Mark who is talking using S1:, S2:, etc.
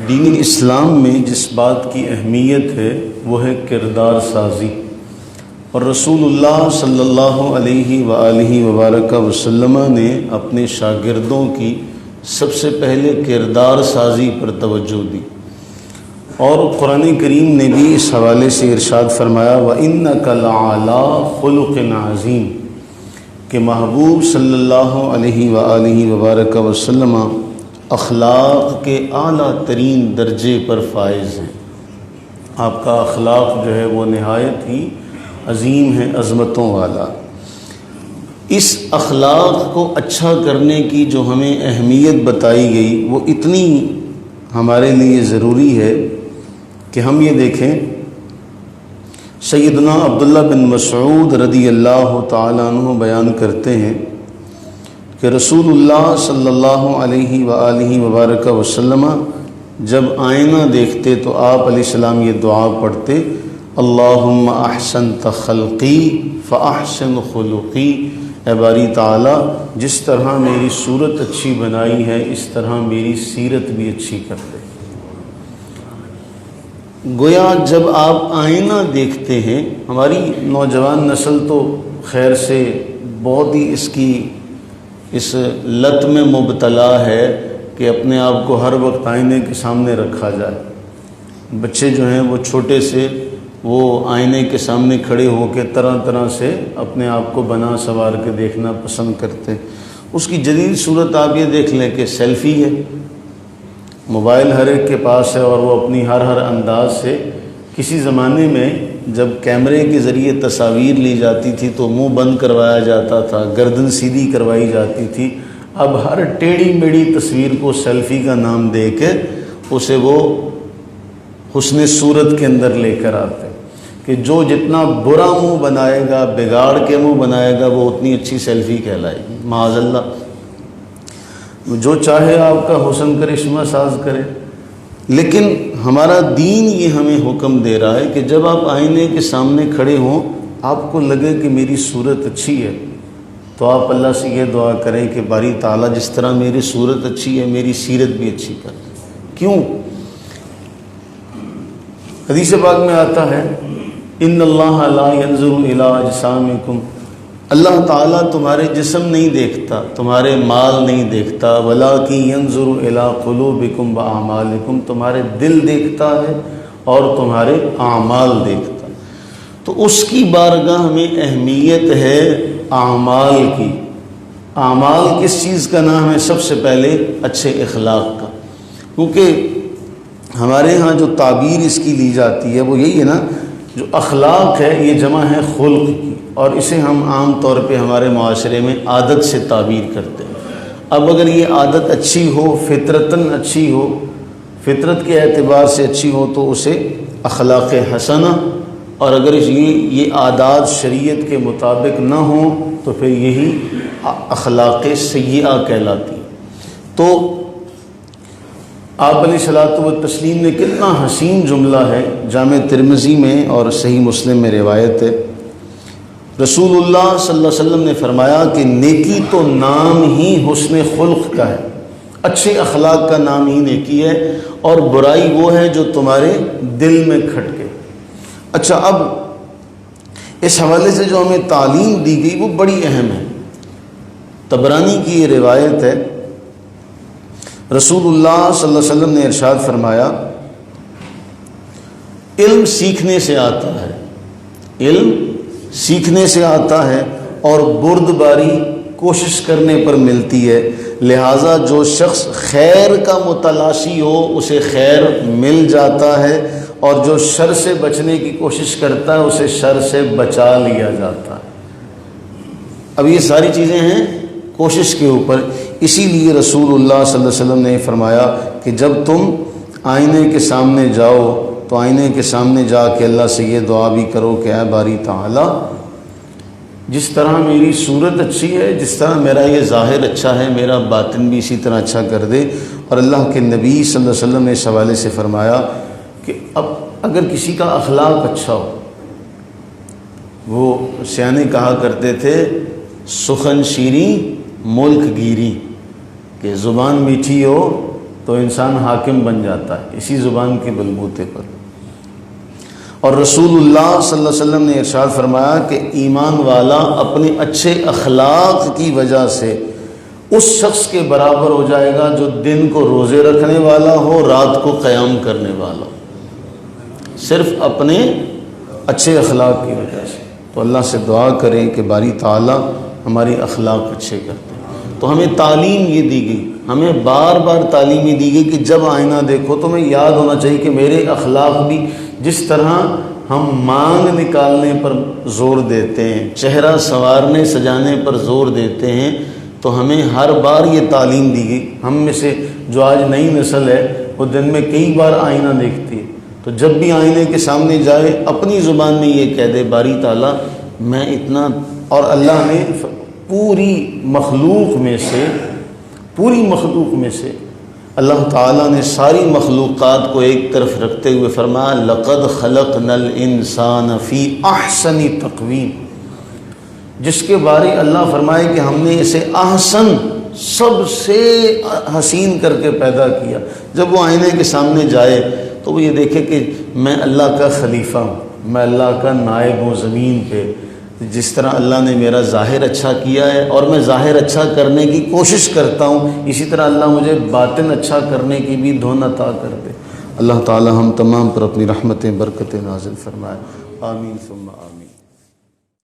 S1: دین اسلام میں جس بات کی اہمیت ہے وہ ہے کردار سازی، اور رسول اللہ صلی اللہ علیہ وآلہ وبارک وسلم نے اپنے شاگردوں کی سب سے پہلے کردار سازی پر توجہ دی، اور قرآن کریم نے بھی اس حوالے سے ارشاد فرمایا وَإِنَّكَ لَعَلَىٰ خُلُقٍ عَظِيمٍ کہ محبوب صلی اللہ علیہ وآلہ وبارک وسلم اخلاق کے اعلیٰ ترین درجے پر فائز ہیں۔ آپ کا اخلاق جو ہے وہ نہایت ہی عظیم ہے، عظمتوں والا۔ اس اخلاق کو اچھا کرنے کی جو ہمیں اہمیت بتائی گئی وہ اتنی ہمارے لیے ضروری ہے کہ ہم یہ دیکھیں، سیدنا عبداللہ بن مسعود رضی اللہ تعالیٰ عنہ بیان کرتے ہیں کہ رسول اللہ صلی اللہ علیہ وآلہ وبارک وسلم جب آئینہ دیکھتے تو آپ علیہ السلام یہ دعا پڑھتے اللہم احسنت خلقی فاحسن خلقی، اے باری تعالیٰ جس طرح میری صورت اچھی بنائی ہے اس طرح میری سیرت بھی اچھی کر دے۔ گویا جب آپ آئینہ دیکھتے ہیں، ہماری نوجوان نسل تو خیر سے بہت ہی اس لت میں مبتلا ہے کہ اپنے آپ کو ہر وقت آئینے کے سامنے رکھا جائے۔ بچے جو ہیں وہ چھوٹے سے وہ آئینے کے سامنے کھڑے ہو کے طرح طرح سے اپنے آپ کو بنا سنوار کے دیکھنا پسند کرتے ہیں۔ اس کی جدید صورت آپ یہ دیکھ لیں کہ سیلفی ہے، موبائل ہر ایک کے پاس ہے، اور وہ اپنی ہر انداز سے، کسی زمانے میں جب کیمرے کے ذریعے تصاویر لی جاتی تھی تو منہ بند کروایا جاتا تھا، گردن سیدھی کروائی جاتی تھی، اب ہر ٹیڑھی میڑھی تصویر کو سیلفی کا نام دے کے اسے وہ حسن صورت کے اندر لے کر آتے کہ جو جتنا برا منہ بنائے گا، بگاڑ کے منہ بنائے گا، وہ اتنی اچھی سیلفی کہلائے گی۔ معاذ اللہ، جو چاہے آپ کا حسن کرشمہ ساز کرے، لیکن ہمارا دین یہ ہمیں حکم دے رہا ہے کہ جب آپ آئینے کے سامنے کھڑے ہوں، آپ کو لگے کہ میری صورت اچھی ہے، تو آپ اللہ سے یہ دعا کریں کہ باری تعالیٰ جس طرح میری صورت اچھی ہے میری سیرت بھی اچھی کر دے۔ کیوں؟ حدیث پاک میں آتا ہے ان اللہ لا ينظر الی اجسامکم، اللہ تعالیٰ تمہارے جسم نہیں دیکھتا، تمہارے مال نہیں دیکھتا، وَلَٰكِن يَنظُرُ إِلَىٰ قُلُوبِكُمْ وَأَعْمَالِكُمْ، تمہارے دل دیکھتا ہے اور تمہارے اعمال دیکھتا ہے۔ تو اس کی بارگاہ میں اہمیت ہے اعمال کی۔ اعمال کس چیز کا نام ہے؟ سب سے پہلے اچھے اخلاق کا، کیونکہ ہمارے ہاں جو تعبیر اس کی لی جاتی ہے وہ یہی ہے نا، جو اخلاق ہے یہ جمع ہے خلق کی، اور اسے ہم عام طور پہ ہمارے معاشرے میں عادت سے تعبیر کرتے ہیں۔ اب اگر یہ عادت اچھی ہو، فطرتاً اچھی ہو، فطرت کے اعتبار سے اچھی ہو تو اسے اخلاق حسنہ، اور اگر یہ عادات شریعت کے مطابق نہ ہوں تو پھر یہی اخلاق سیئہ کہلاتی ہے۔ تو آپ علیہ الصلوۃ والتسلیم نے کتنا حسین جملہ ہے، جامع ترمذی میں اور صحیح مسلم میں روایت ہے، رسول اللہ صلی اللہ علیہ وسلم نے فرمایا کہ نیکی تو نام ہی حسن خلق کا ہے، اچھے اخلاق کا نام ہی نیکی ہے، اور برائی وہ ہے جو تمہارے دل میں کھٹکے۔ اچھا، اب اس حوالے سے جو ہمیں تعلیم دی گئی وہ بڑی اہم ہے۔ طبرانی کی یہ روایت ہے، رسول اللہ صلی اللہ علیہ وسلم نے ارشاد فرمایا علم سیکھنے سے آتا ہے، علم سیکھنے سے آتا ہے اور بردباری کوشش کرنے پر ملتی ہے، لہٰذا جو شخص خیر کا متلاشی ہو اسے خیر مل جاتا ہے، اور جو شر سے بچنے کی کوشش کرتا ہے اسے شر سے بچا لیا جاتا ہے۔ اب یہ ساری چیزیں ہیں کوشش کے اوپر، اسی لیے رسول اللہ صلی اللہ علیہ وسلم نے فرمایا کہ جب تم آئینے کے سامنے جاؤ تو آئینے کے سامنے جا کے اللہ سے یہ دعا بھی کرو کہ اے باری تعالیٰ جس طرح میری صورت اچھی ہے، جس طرح میرا یہ ظاہر اچھا ہے، میرا باطن بھی اسی طرح اچھا کر دے۔ اور اللہ کے نبی صلی اللہ علیہ وسلم نے اس حوالے سے فرمایا کہ اب اگر کسی کا اخلاق اچھا ہو، وہ سیانے کہا کرتے تھے سخن شیریں ملک گیری، کہ زبان میٹھی ہو تو انسان حاکم بن جاتا ہے اسی زبان کے بلبوتے پر۔ اور رسول اللہ صلی اللہ علیہ وسلم نے ارشاد فرمایا کہ ایمان والا اپنے اچھے اخلاق کی وجہ سے اس شخص کے برابر ہو جائے گا جو دن کو روزے رکھنے والا ہو، رات کو قیام کرنے والا ہو، صرف اپنے اچھے اخلاق کی وجہ سے۔ تو اللہ سے دعا کریں کہ باری تعالیٰ ہماری اخلاق اچھے کرتے ہیں۔ تو ہمیں تعلیم یہ دی گئی، ہمیں بار بار تعلیم یہ دی گئی کہ جب آئینہ دیکھو تو ہمیں یاد ہونا چاہیے کہ میرے اخلاق بھی، جس طرح ہم مانگ نکالنے پر زور دیتے ہیں، چہرہ سنوارنے سجانے پر زور دیتے ہیں، تو ہمیں ہر بار یہ تعلیم دی گئی۔ ہم میں سے جو آج نئی نسل ہے وہ دن میں کئی بار آئینہ دیکھتی ہے، تو جب بھی آئینے کے سامنے جائے اپنی زبان میں یہ کہہ دے باری تعالیٰ میں اتنا، اور اللہ نے پوری مخلوق میں سے اللہ تعالیٰ نے ساری مخلوقات کو ایک طرف رکھتے ہوئے فرمایا لقد خلقنا الانسان فی احسن تقویم، جس کے بارے اللہ فرمائے کہ ہم نے اسے احسن، سب سے حسین کر کے پیدا کیا۔ جب وہ آئینے کے سامنے جائے تو وہ یہ دیکھے کہ میں اللہ کا خلیفہ ہوں، میں اللہ کا نائب ہوں زمین پہ، جس طرح اللہ نے میرا ظاہر اچھا کیا ہے اور میں ظاہر اچھا کرنے کی کوشش کرتا ہوں، اسی طرح اللہ مجھے باطن اچھا کرنے کی بھی دھن عطا کر دے۔ اللہ تعالی ہم تمام پر اپنی رحمتیں برکتیں نازل فرمائے، آمین ثم آمین۔